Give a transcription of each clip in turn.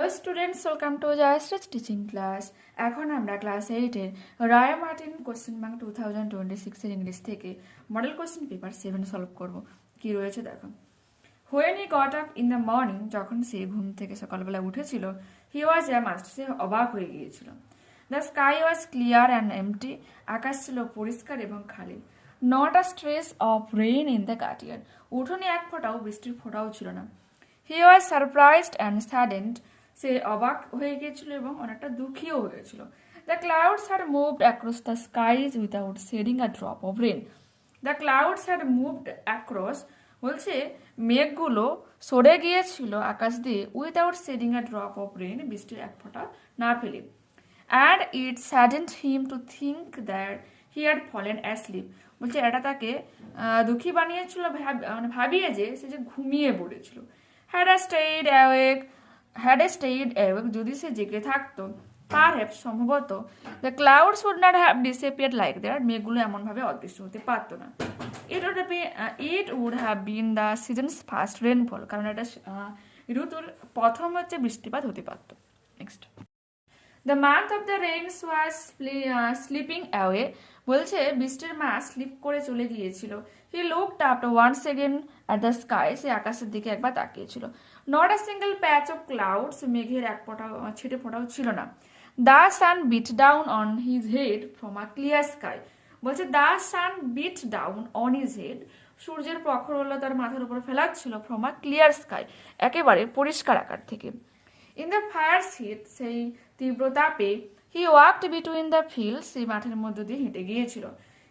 Hello students, welcome to Jayashri's teaching class. এখন আমরা class 8 এর রায় মার্টিন কোশ্চেন ব্যাংক 2026 এর ইংলিশ থেকে মডেল কোশ্চেন পেপার 7 সলভ করব। কি রয়েছে দেখো। When he got up in the morning, যখন সে ঘুম থেকে সকালবেলা উঠেছিল, he was amazed, সে অবাক হয়ে গিয়েছিল। The sky was clear and empty, আকাশ ছিল পরিষ্কার এবং খালি। Not a trace of rain in the courtyard, উঠোনে এক ফোঁটাও বৃষ্টির ফোঁটাও ছিল না। He was surprised and saddened, সে অবাক হয়ে গিয়েছিল এবং অনেকটা দুঃখীও হয়েছিল। The clouds had moved across the skies without shedding a drop of rain. The clouds had moved across, বলছে মেঘগুলো সরে গিয়েছিল আকাশ দিয়ে without shedding a drop of rain, বৃষ্টির এক ফোঁটা না ফেলে। And it saddened him to think that he had fallen asleep, বলছে এটা তাকে দুঃখী বানিয়েছিল, ভাবিয়ে যে সে যে ঘুমিয়ে পড়েছিল। Had I stayed awake, যদি সে জেগে থাকতো, perhaps সম্ভবত the clouds would not have disappeared like that, মেঘগুলো এমন ভাবে অদৃশ্য হতে পারতো না। It would have been the season's first rainfall, কারণ এটা ঋতুর প্রথম হচ্ছে বৃষ্টিপাত হতে পারতো। Next, The month of the rains was slipping away, বলছে বৃষ্টির মাস স্লিপ করে চলে গিয়েছিল। He looked up once again at the sky, সে আকাশের দিকে একবার তাকিয়েছিল। Not a single patch of clouds, মেঘের এক ফোঁটাও ছিটে ফোঁটাও ছিল না। The sun beat down on his head from a clear sky, বলছে the sun beat down on his head, সূর্যের প্রখর আলো তার মাথার উপর ফেলাচ্ছিল from a clear sky, একেবারে পরিষ্কার আকাশ থেকে। In the fierce heat, সেই তীব্র তাপে, he walked between the fields, সেই মাঠের মধ্য দিয়ে হেঁটে গিয়েছিল।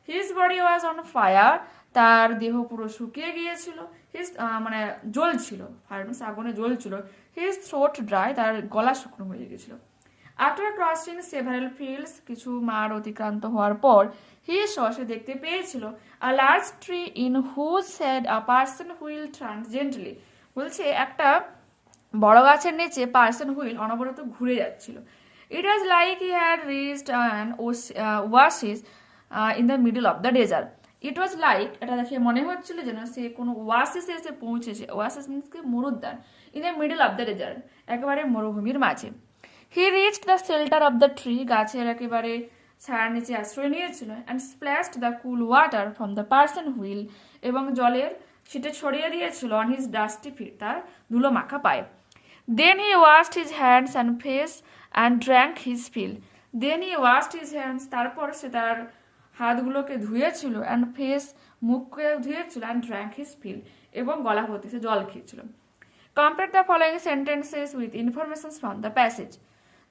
His body was on fire, তার দেহ পুরো শুকিয়ে গিয়েছিল। মানে জ্বলছিল, ফায়ার মিন্স আগুনে জ্বলছিল। His throat dry, তার গলা শুকনো হয়ে গিয়েছিল। After crossing several fields, কিছু মাঠ অতিক্রান্ত হওয়ার পর, he saw, সে দেখতে পেয়েছিল, a large tree in whose shade a person wheel turned gently, বলছে একটা বড় গাছের নিচে পার্সন হুইল অনবরত ঘুরে যাচ্ছিল। It was like he had reached an oasis in the middle of the desert. It was like, এটা দেখে মনে হচ্ছিল যেন সে কোনো ওয়াসিসে এসে পৌঁছেছে। ওয়াসিস মিন্স কি মরুদ্যান। In the middle of the desert, একেবারে মরুভূমির মাঝে। He reached the shelter of the tree, গাছের একেবারে ছায়ার নিচে আশ্রয় নিয়েছিল, and splashed the cool water from the person wheel, এবং জলের ছিটে ছড়িয়ে দিয়েছিল on his dusty feet, তার ধুলো মাখা পায়ে। Then he washed his hands and face and drank his fill. Then he washed his hands, তারপর সে তার হাতগুলোকে ধুয়েছিল, and face, মুখকে ধুয়েছিল, and drank his fill, এবং গলা ভর্তি সে জল খেয়েছিল। Complete the following sentences with information from the passage.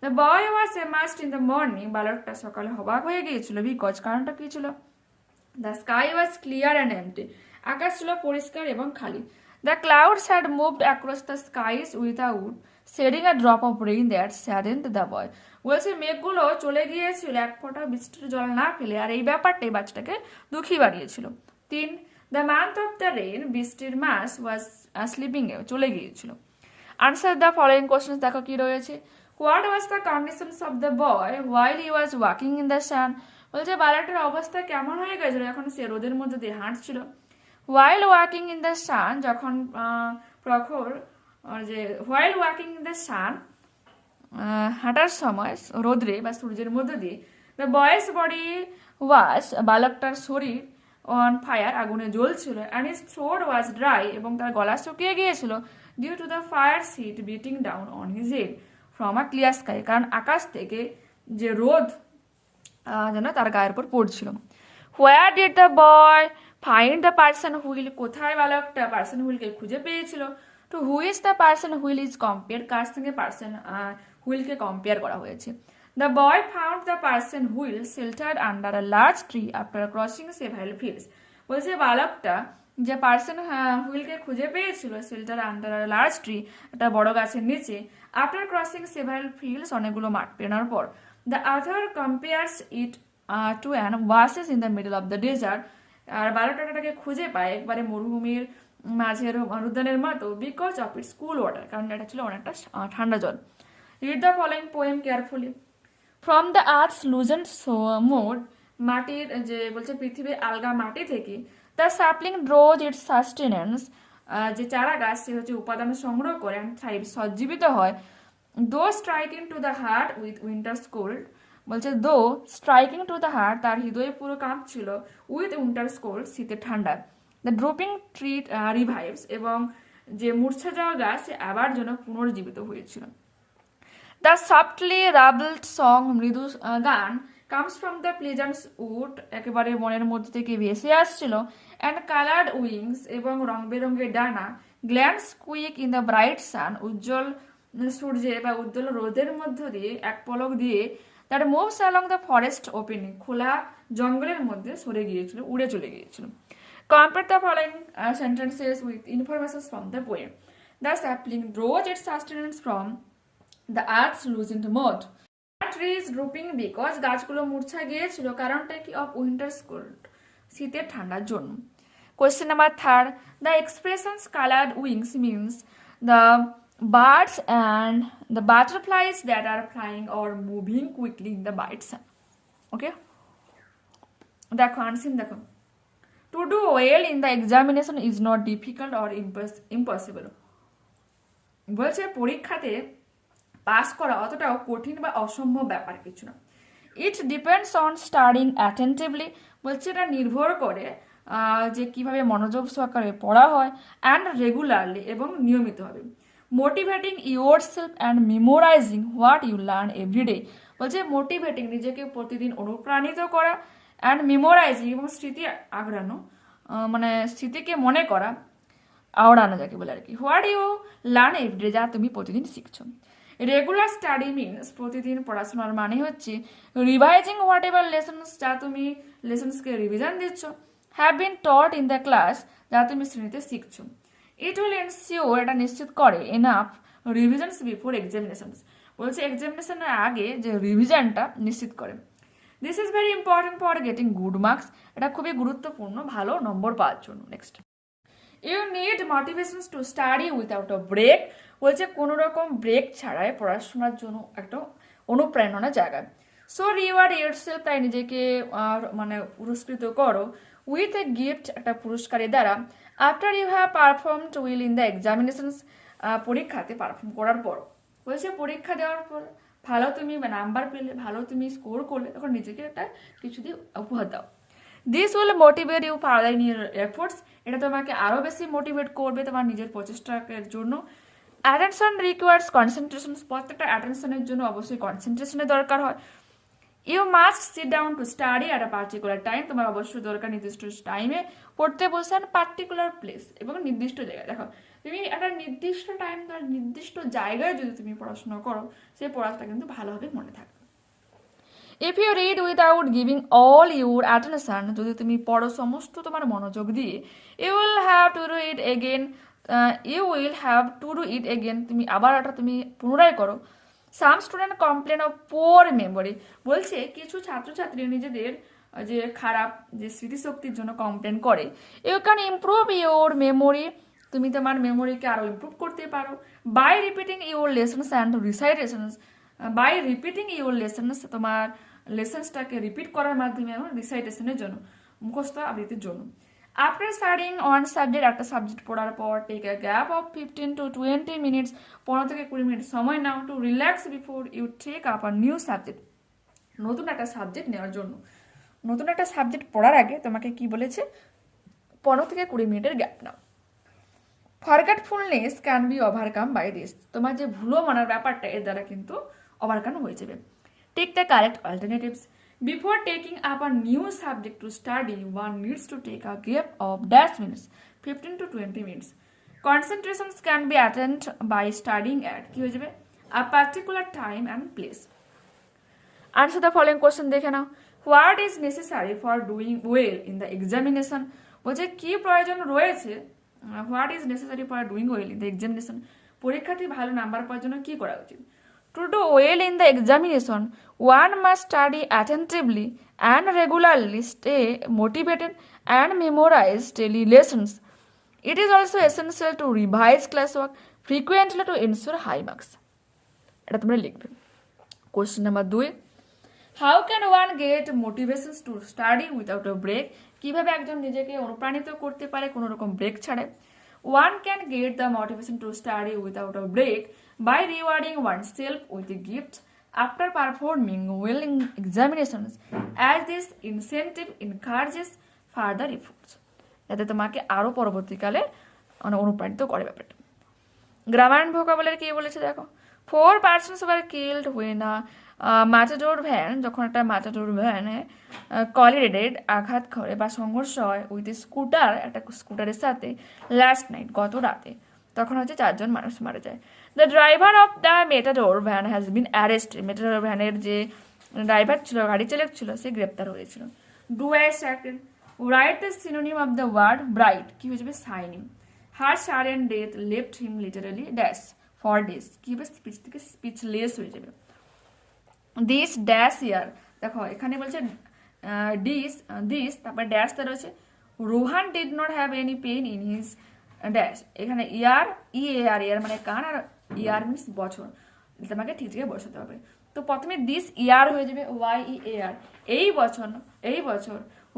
The boy was amazed in the morning, বালকটা সকালে অবাক হয়ে গিয়েছিল, because, কারণটা কি ছিল? The sky was clear and empty, আকাশ ছিল পরিষ্কার এবং খালি। The clouds had moved across the skies without shedding a drop of rain that saddened the boy, বলছে মেঘগুলো চলে গিয়েছিল এক ফোঁটা বৃষ্টির জল না ফেলে, আর এই ব্যাপারটাই বাচ্চাটাকে দুঃখী বানিয়েছিল। 3. The month of the rain, বৃষ্টির মাস was slipping away, চলে গিয়েছিল। Answer the following questions, দেখো কি রয়েছে। What was the conditions of the boy while he was walking in the sun, বলছে বালকটার অবস্থা কেমন হয়ে গেছিল এখন সে রোদের মধ্যে দিয়ে হাঁটছিল। While walking in the sun, যখন প্রখর যে while walking in the sun, হাঁটার সময় রোদ্রে বা সূর্যের মধ্যে দিয়ে, the boy's body was, বালকটার শরীর on fire, আগুনে জ্বলছিল, and his throat was dry, এবং তার গলা শুকিয়ে গিয়েছিল, due to the fire heat beating down on his head from a clear sky, কারণ আকাশ থেকে যে রোদ যেন তার গায়ের উপর পড়ছিল। Where did the boy find the person wheel, কোথায় বালকটা পার্সন হুইলকে খুঁজে পেয়েছিল। To who is the person wheel is compared, কার সঙ্গে পার্সন হুইলকে কম্পেয়ার করা হয়েছে। The boy found the person wheel sheltered under a large tree after crossing several fields, বলছে বালকটা যে person হুইলকে খুঁজে পেয়েছিল shelter under a large tree, একটা বড় গাছের নিচে, after crossing several fields, অনেকগুলো মাঠ পেরোনোর পর। The author compares it to an oasis in the middle of the desert, আর বালকটাকে খুঁজে পায় একবারে মরুভূমির মাঝের মরুদ্যানের মতো, because of its cool water, কারণ এটা ছিল অনেকটা ঠান্ডা জল। Read the following poem carefully. From the earth's loosened mould, মাটির যে বলছে পৃথিবীর আলগা মাটি থেকে, the sapling draws its sustenance, যে চারা গাছ সে হচ্ছে উপাদান সংগ্রহ করে, অ্যান্ড থ্রাইভ, সজ্জীবিত হয়, দো striking to the heart with winters cold, বলছে দো স্ট্রাইকিং টু দ্য হার্ট, তার হৃদয়ে পুরো কাঁপছিল, উইথ উইন্টার্স কোল্ড, শীতের ঠান্ডা, দ্য ড্রপিং ট্রি রিভাইভস, এবং যে মূর্ছা যাওয়া গাছ সে আবার যেন পুনর্জীবিত হয়েছিল। দ্য সফটলি রাবলড সং, মৃদু গান, comes from the pleasant wood, একেবারে মনের মধ্যে থেকে ভেসে আসছিল, অ্যান্ড কালার্ড উইংস, এবং রং বেরঙের ডানা, glance quick in the bright sun, উজ্জ্বল সূর্যে বা উজ্জ্বল রোদের মধ্য দিয়ে এক পলক দিয়ে, that moves along the forest opening, খোলা জঙ্গলের মধ্যে সরে গিয়েছিল, উড়ে চলে গিয়েছিল। Compare the following sentences with information from the poem. The sapling draws its sustenance from the earth's loosened mould, trees drooping because, গাছগুলো মূর্ছা গিয়েছিল কারণটা কি, অফ উইন্টার্স কোল্ড, শীতের ঠান্ডার জন্য। Question number 3, the expressions coloured wings means the birds and the butterflies that are flying or moving quickly in the bright sun. Okay, দেখো unseen, দেখো to do well in the examination is not difficult or impossible, বলছে পরীক্ষাতে pass করা অতটাও কঠিন বা অসম্ভব ব্যাপার কিছু না। It depends on studying attentively, বলছে এটা নির্ভর করে যে কিভাবে মনোযোগ সহকারে পড়া হয়, অ্যান্ড রেগুলারলি, এবং নিয়মিতভাবে। Motivating yourself and memorizing what you learn everyday, বলছে মোটিভেটিং, নিজেকে প্রতিদিন অনুপ্রাণিত করা, অ্যান্ড মেমোরাইজিং, এবং স্মৃতি আগ্রানো, মানে স্মৃতিকে মনে করা, আওড়ানো যাকে বলে আর কি। হোয়াট ইউ লার্ন এভরিডে, যা তুমি প্রতিদিন শিখছো। রেগুলার স্টাডি মিনস, প্রতিদিন পড়াশোনার মানে হচ্ছে রিভাইজিং হোয়াট এভার লেসনস, যা তুমি লেসনসকে রিভিশন দিচ্ছ, have been taught in the class, যা তুমি শ্রেণীতে শিখছো। ইট উইল এনশিওর, এটা নিশ্চিত করে, এনাফ রিভিশনস বিফোর এক্সামিনেশনস, বলছে এক্সামিনেশনের আগে যে রিভিশনটা নিশ্চিত করে। This is very important for getting good marks, এটা খুবই গুরুত্বপূর্ণ ভালো নম্বর পাওয়ার জন্য। Next, you need motivations to study without a break, বলছে কোনো রকম ব্রেক ছাড়াই পড়াশোনার জন্য একটা অনুপ্রেরণা জায়গায়। সো রিওয়ার্ড ইয়োরসেলফ, তাই নিজেকে মানে পুরস্কৃত করো, উইথ এ গিফট, একটা পুরস্কারের দ্বারা, after you have performed well in the examinations, পরীক্ষাতে পারফর্ম করার পর, বলছে পরীক্ষা দেওয়ার পর ভালো তুমি নাম্বার পেলে, ভালো তুমি স্কোর করলে, তখন নিজেকে একটা কিছু দিয়ে উপহার দাও। This will motivate you further in your efforts, এটা তোমাকে আরও বেশি মোটিভেট করবে তোমার নিজের প্রচেষ্টার জন্য। অ্যাটেনশন রিকোয়ার্স কনসেন্ট্রেশন, প্রত্যেকটা অ্যাটেনশনের জন্য অবশ্যই কনসেন্ট্রেশনের দরকার হয়। You must sit down to study at a particular time, তোমার অবশ্যই দরকার নির্দিষ্ট টাইমে পড়তে বসে, অ্যান্ড পার্টিকুলার প্লেস, এবং নির্দিষ্ট জায়গায়। দেখো তুমি একটা নির্দিষ্ট টাইম, নির্দিষ্ট জায়গায় যদি তুমি পড়াশোনা করো, সেই পড়াটা কিন্তু ভালোভাবে মনে থাকবে। If you read without giving all your attention, যদি তুমি পড়ো সমস্ত তোমার মনোযোগ দিয়ে, you will have to do it again, তুমি আবার এটা তুমি পুনরায় করো। Some student complain of poor memory, বলছে কিছু ছাত্রছাত্রী নিজেদের যে খারাপ যে স্মৃতিশক্তির জন্য কমপ্লেন করে। You can improve your memory, তুমি তোমার মেমোরিকে আরও ইমপ্রুভ করতে পারো, by repeating your lessons and recitations, by repeating your lessons, তোমার লেসনসটাকে রিপিট করার মাধ্যমে, এবং রিসাইটেশনের জন্য, মুখস্থ আবৃত্তির জন্য। আফটার স্টাডিং ওয়ান সাবজেক্ট, একটা সাবজেক্ট পড়ার পর, take a gap of 15 to 20 minutes, 15 থেকে 20 মিনিট সময় নাও, to relax before you take up a new subject, নতুন একটা সাবজেক্ট নেওয়ার জন্য। নতুন একটা সাবজেক্ট পড়ার আগে তোমাকে কি বলেছে, 15 থেকে 20 মিনিটের গ্যাপ নাও। Forgetfulness can be overcome by this, তোমার যে ভুলো মানার ব্যাপারটা এর দ্বারা কিন্তু ওভারকাম হয়ে যাবে। Take the correct alternatives, before taking up a new subject to study, one needs to take a gap of dash minutes, 15 to 20 minutes. Concentrations can be attained by studying at কি হয়ে যাবে, a particular time and place. Answer the following question দেখে নাও। What is necessary for doing well in the examination, বলছে কি প্রয়োজন রয়েছে, what is necessary for doing well in the examination, পরীক্ষাতে ভালো নাম্বার পাওয়ার জন্য কি করা উচিত। To do well in the examination, one must study attentively and regularly, stay motivated, and memorize daily lessons. It is also essential to revise classwork frequently to ensure high marks. এটা তোমরা লিখবে। Question number 2, how can one get motivations to study without a break, কিভাবে একজন নিজেকে অনুপ্রাণিত করতে পারে কোনো রকম ব্রেক ছাড়াই। One can get the motivation to study without a break by rewarding oneself with a gift after performing well in examinations, as this incentive encourages further efforts. যাতে তোমাকে আরও পরবর্তীকালে অনুপ্রাণিত করে ব্যাপারটা। গ্রামার অ্যান্ড ভোকাবুলারি কি বলেছে দেখো, 4 persons were killed when a matador van, যখন একটা matador ভ্যানে কলিডেড আঘাত করে বা সংঘর্ষ হয় উইথ স্কুটার, একটা স্কুটারের সাথে লাস্ট নাইট, গত রাতে, তখন হচ্ছে 4 জন মানুষ মারা যায়। The driver of the Matador van has been arrested, Matador ভ্যানের যে ড্রাইভার ছিল, গাড়ি চালক ছিল, সে গ্রেপ্তার হয়েছিল। Do as acted, write the synonym of the word bright, কি হয়ে যাবে shining. Her sudden death left him literally dash for days, কি হবে স্পিচ থেকে স্পিচলেস হয়ে যাবে। দিস ড্যাশ ইয়ার, দেখো এখানে বলছে দিস তারপর ড্যাশ তা রয়েছে, Rohan did not have any pain in his dash, এখানে ইয়ার ইয়ার মানে কান, আর ইয়ার মিনস বছর, তোমাকে ঠিক জায়গায় বসাতে হবে। তো প্রথমে দিস ইয়ার হয়ে যাবে YEAR, এই বছর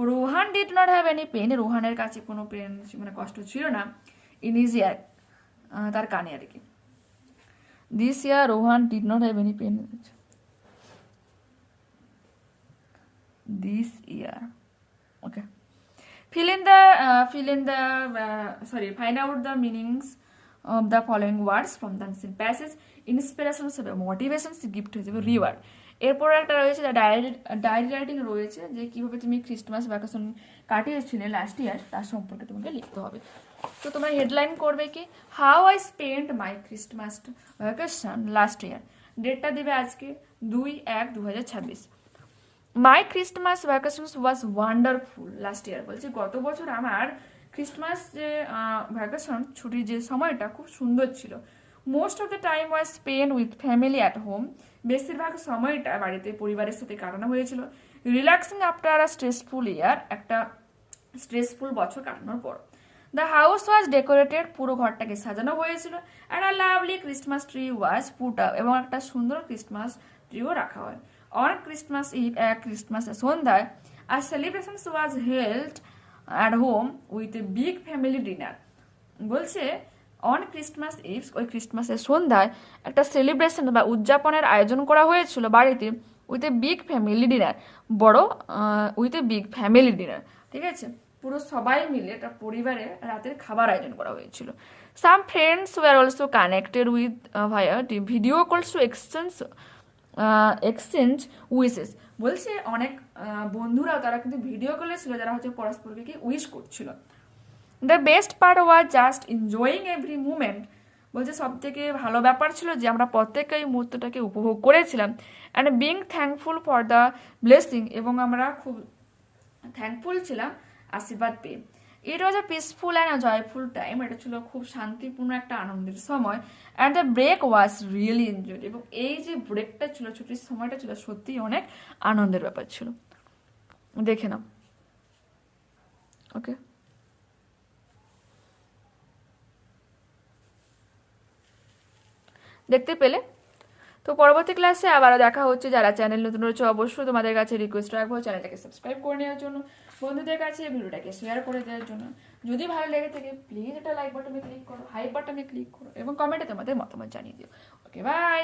Rohan did not have any pen, রোহানের কাছে কোনো পেন মানে কষ্ট ছিল না, ইন হিজ ইয়ার তার কানে আর কি। This year Rohan did not have any pain this year. Okay, find out the meanings of the following words from the ancient passage. Inspirations হবে, motivations gift হয়ে যাবে reward। এরপর একটা রয়েছে ডায়েরি রাইটিং রয়েছে, যে কিভাবে তুমি ক্রিসমাস ভ্যাকেশন কাটিয়েছিলে লাস্ট ইয়ার, তার সম্পর্কে তোমাকে লিখতে হবে। তো তোমরা হেডলাইন করবে কি, how I spend my Christmas vacation last year, ডেটটা দেবে আজকে 2/1/2026। My Christmas vacations was wonderful last year, বলছে গত বছর আমার ক্রিসমাস যে ভ্যাকেশন ছুটির যে সময়টা খুব সুন্দর ছিল। Most of the time was spend with family at home, বেশিরভাগ সময়টা বাড়িতে পরিবারের সাথে কাটানো হয়েছিল। রিল্যাক্সিং আফটার আ স্ট্রেসফুল ইয়ার, একটা স্ট্রেসফুল বছর কাটানোর পর। দ্য হাউস ওয়াজ ডেকোরেটেড, পুরো ঘরটাকে সাজানো হয়েছিল। And a lovely Christmas tree was put up, এবং একটা সুন্দর ক্রিসমাস ট্রিও রাখা হয়। অন ক্রিসমাস ইভ, ক্রিসমাসের সন্ধ্যায়, আর celebrations was held at home with a big family dinner, বলছে অন ক্রিসমাস ইভ, ওই ক্রিসমাসের সন্ধ্যায় একটা সেলিব্রেশন বা উদযাপনের আয়োজন করা হয়েছিল বাড়িতে, with a big family dinner, with a big family dinner, ঠিক আছে, পুরো সবাই মিলে একটা পরিবারে রাতের খাবার আয়োজন করা হয়েছিল। সাম friends were also connected with via video কলস টু এক্সচেঞ্জ উইশেস, বলছে অনেক বন্ধুরাও তারা কিন্তু ভিডিও কলে ছিল, যারা হচ্ছে পরস্পরকে কি উইশ করছিল। The best part was just enjoying every moment, বলছে সব থেকে ভালো ব্যাপার ছিল যে আমরা প্রত্যেককে এই মুহূর্তটাকে উপভোগ করেছিলাম। And being thankful for the blessing, এবং আমরা খুব থ্যাঙ্কফুল ছিলাম আশীর্বাদ পেয়ে। It was a peaceful and a joyful time, এটা ছিল খুব শান্তিপূর্ণ একটা আনন্দের সময়। And the break was really enjoyed, এবং এই যে ব্রেকটা ছিল, ছুটির সময়টা ছিল, সত্যিই অনেক আনন্দের ব্যাপার ছিল। দেখে নাও, ওকে। দেখতে পেলে? তো পরবর্তী ক্লাসে আবারও দেখা হচ্ছে। যারা চ্যানেল নতুন রয়েছে অবশ্যই তোমাদের কাছে রিকোয়েস্ট রাখবো চ্যানেলটাকে সাবস্ক্রাইব করে নেওয়ার জন্য, বন্ধুদের কাছে ভিডিওটাকে শেয়ার করে দেওয়ার জন্য। যদি ভালো লেগে থাকে প্লিজ এটা লাইক বাটনে ক্লিক করো, হাইপ বাটনে ক্লিক করো, এবং কমেন্টে তোমাদের মতামত জানিয়ে দিও। ওকে, বাই।